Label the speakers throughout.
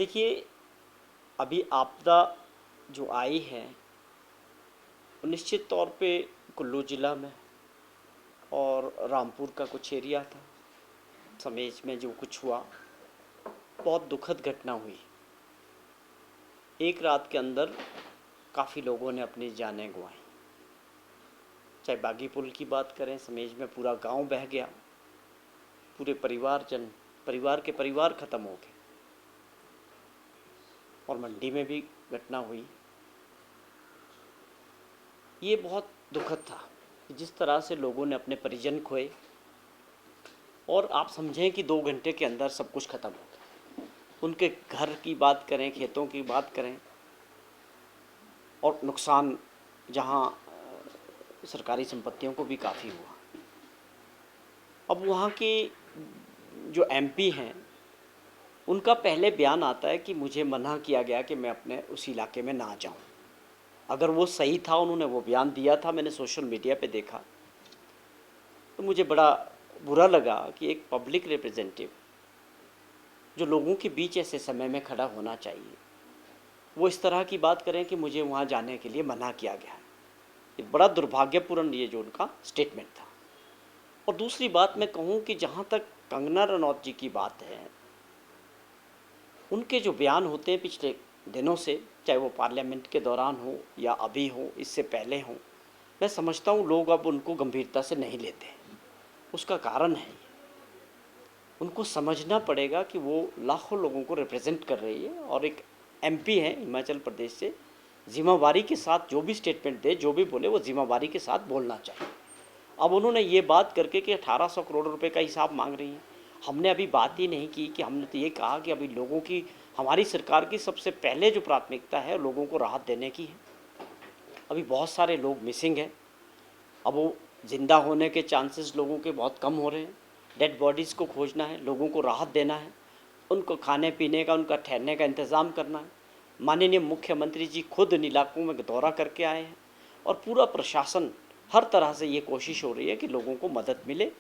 Speaker 1: देखिए, अभी आपदा जो आई है वो निश्चित तौर पे कुल्लू ज़िला में और रामपुर का कुछ एरिया था। समेज में जो कुछ हुआ बहुत दुखद घटना हुई। एक रात के अंदर काफ़ी लोगों ने अपनी जानें गंवाई। चाहे बागी पुल की बात करें, समेज में पूरा गांव बह गया, पूरे परिवार के परिवार ख़त्म हो गए। और मंडी में भी घटना हुई। ये बहुत दुखद था कि जिस तरह से लोगों ने अपने परिजन खोए और आप समझें कि 2 घंटे के अंदर सब कुछ ख़त्म हो गया। उनके घर की बात करें, खेतों की बात करें, और नुकसान जहां सरकारी संपत्तियों को भी काफ़ी हुआ। अब वहाँ के जो एमपी हैं उनका पहले बयान आता है कि मुझे मना किया गया कि मैं अपने उस इलाके में ना जाऊँ। अगर वो सही था, उन्होंने वो बयान दिया था, मैंने सोशल मीडिया पे देखा, तो मुझे बड़ा बुरा लगा कि एक पब्लिक रिप्रेजेंटेटिव जो लोगों के बीच ऐसे समय में खड़ा होना चाहिए, वो इस तरह की बात करें कि मुझे वहाँ जाने के लिए मना किया गया है। ये बड़ा दुर्भाग्यपूर्ण ये जो उनका स्टेटमेंट था। और दूसरी बात मैं कहूँ कि जहाँ तक कंगना रनौत जी की बात है, उनके जो बयान होते हैं पिछले दिनों से, चाहे वो पार्लियामेंट के दौरान हो या अभी हो, इससे पहले हो, मैं समझता हूँ लोग अब उनको गंभीरता से नहीं लेते। उसका कारण है उनको समझना पड़ेगा कि वो लाखों लोगों को रिप्रेजेंट कर रही है और एक एमपी है हिमाचल प्रदेश से। जिम्मेवारी के साथ जो भी स्टेटमेंट दे, जो भी बोले, वो जिम्मेवारी के साथ बोलना चाहिए। अब उन्होंने ये बात करके कि 1800 करोड़ रुपए का हिसाब मांग रही हैं। हमने अभी बात ही नहीं की कि हमने तो ये कहा कि अभी लोगों की, हमारी सरकार की सबसे पहले जो प्राथमिकता है लोगों को राहत देने की है। अभी बहुत सारे लोग मिसिंग हैं। अब वो ज़िंदा होने के चांसेस लोगों के बहुत कम हो रहे हैं। डेड बॉडीज़ को खोजना है, लोगों को राहत देना है, उनको खाने पीने का, उनका ठहरने का इंतज़ाम करना है। माननीय मुख्यमंत्री जी खुद इन इलाकों में दौरा करके आए हैं और पूरा प्रशासन, हर तरह से ये कोशिश हो रही है कि लोगों को मदद मिले।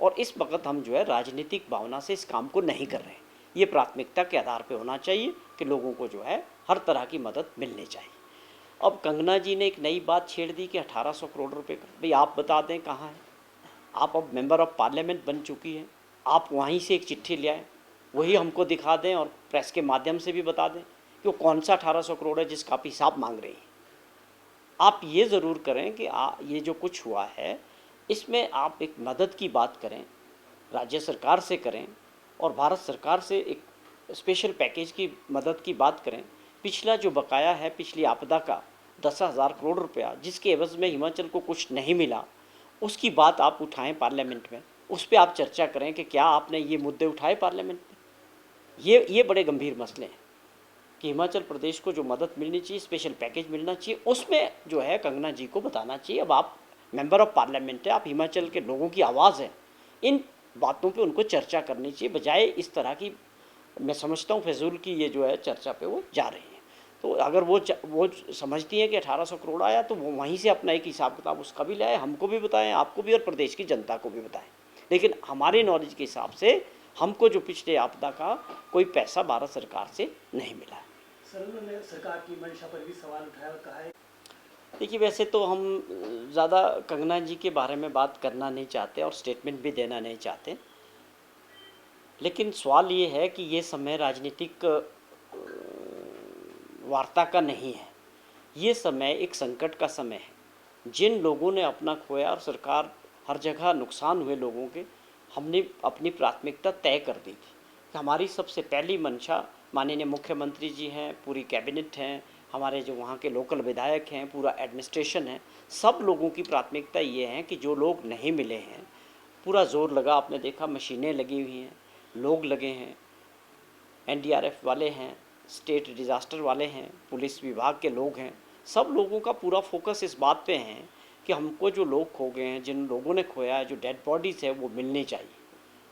Speaker 1: और इस वक्त हम जो है राजनीतिक भावना से इस काम को नहीं कर रहे हैं। ये प्राथमिकता के आधार पर होना चाहिए कि लोगों को जो है हर तरह की मदद मिलनी चाहिए। अब कंगना जी ने एक नई बात छेड़ दी कि 1800 करोड़ रुपए का। भाई आप बता दें कहाँ है। आप अब मेंबर ऑफ पार्लियामेंट बन चुकी हैं, आप वहीं से एक चिट्ठी ले आए, वही हमको दिखा दें और प्रेस के माध्यम से भी बता दें कि वो कौन सा 1800 करोड़ है जिसका आप हिसाब मांग रही हैं। आप ये ज़रूर करें कि ये जो कुछ हुआ है इसमें आप एक मदद की बात करें, राज्य सरकार से करें और भारत सरकार से एक स्पेशल पैकेज की मदद की बात करें। पिछला जो बकाया है पिछली आपदा का 10,000 करोड़ रुपया, जिसके एवज़ में हिमाचल को कुछ नहीं मिला, उसकी बात आप उठाएं पार्लियामेंट में। उस पर आप चर्चा करें कि क्या आपने ये मुद्दे उठाए पार्लियामेंट में। ये बड़े गंभीर मसले हैं कि हिमाचल प्रदेश को जो मदद मिलनी चाहिए, स्पेशल पैकेज मिलना चाहिए, उसमें जो है कंगना जी को बताना चाहिए। अब आप मेंबर ऑफ पार्लियामेंट है, आप हिमाचल के लोगों की आवाज़ है, इन बातों पे उनको चर्चा करनी चाहिए, बजाय इस तरह की, मैं समझता हूँ फिजूल की ये जो है चर्चा पे वो जा रही हैं। तो अगर वो समझती हैं कि 1800 करोड़ आया, तो वो वहीं से अपना एक हिसाब किताब उसका भी लाए, हमको भी बताएं, आपको भी, और प्रदेश की जनता को भी बताएं। लेकिन हमारे नॉलेज के हिसाब से हमको जो पिछले आपदा का कोई पैसा भारत सरकार से नहीं मिला है।
Speaker 2: सर, उन्होंने सरकार की मंशा पर भी सवाल उठाया और कहा है।
Speaker 1: देखिए, वैसे तो हम ज़्यादा कंगना जी के बारे में बात करना नहीं चाहते और स्टेटमेंट भी देना नहीं चाहते, लेकिन सवाल ये है कि ये समय राजनीतिक वार्ता का नहीं है। ये समय एक संकट का समय है। जिन लोगों ने अपना खोया और सरकार, हर जगह नुकसान हुए लोगों के, हमने अपनी प्राथमिकता तय कर दी थी कि हमारी सबसे पहली मंशा, माननीय मुख्यमंत्री जी हैं, पूरी कैबिनेट हैं, हमारे जो वहाँ के लोकल विधायक हैं, पूरा एडमिनिस्ट्रेशन है, सब लोगों की प्राथमिकता ये है कि जो लोग नहीं मिले हैं, पूरा जोर लगा, आपने देखा मशीनें लगी हुई हैं, लोग लगे हैं, एनडीआरएफ वाले हैं, स्टेट डिज़ास्टर वाले हैं, पुलिस विभाग के लोग हैं, सब लोगों का पूरा फोकस इस बात पे है कि हमको जो लोग खो गए हैं, जिन लोगों ने खोया है, जो डेड बॉडीज़ है, वो मिलनी चाहिए।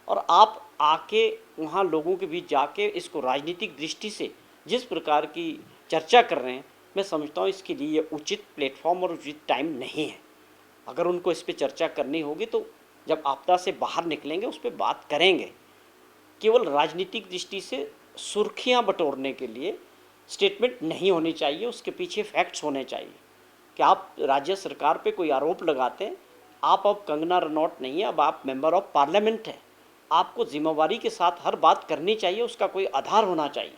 Speaker 1: और आप आके वहाँ लोगों के बीच जाके इसको राजनीतिक दृष्टि से जिस प्रकार की चर्चा कर रहे हैं, मैं समझता हूँ इसके लिए ये उचित प्लेटफॉर्म और उचित टाइम नहीं है। अगर उनको इस पर चर्चा करनी होगी तो जब आपदा से बाहर निकलेंगे उस पर बात करेंगे। केवल राजनीतिक दृष्टि से सुर्खियां बटोरने के लिए स्टेटमेंट नहीं होनी चाहिए, उसके पीछे फैक्ट्स होने चाहिए कि आप राज्य सरकार पे कोई आरोप लगाते हैं, आप अब कंगना रनौत नहीं है, अब आप मेंबर ऑफ पार्लियामेंट हैं, आपको जिम्मेवारी के साथ हर बात करनी चाहिए, उसका कोई आधार होना चाहिए।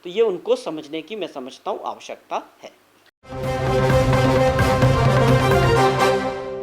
Speaker 1: तो ये उनको समझने की मैं समझता हूँ आवश्यकता है।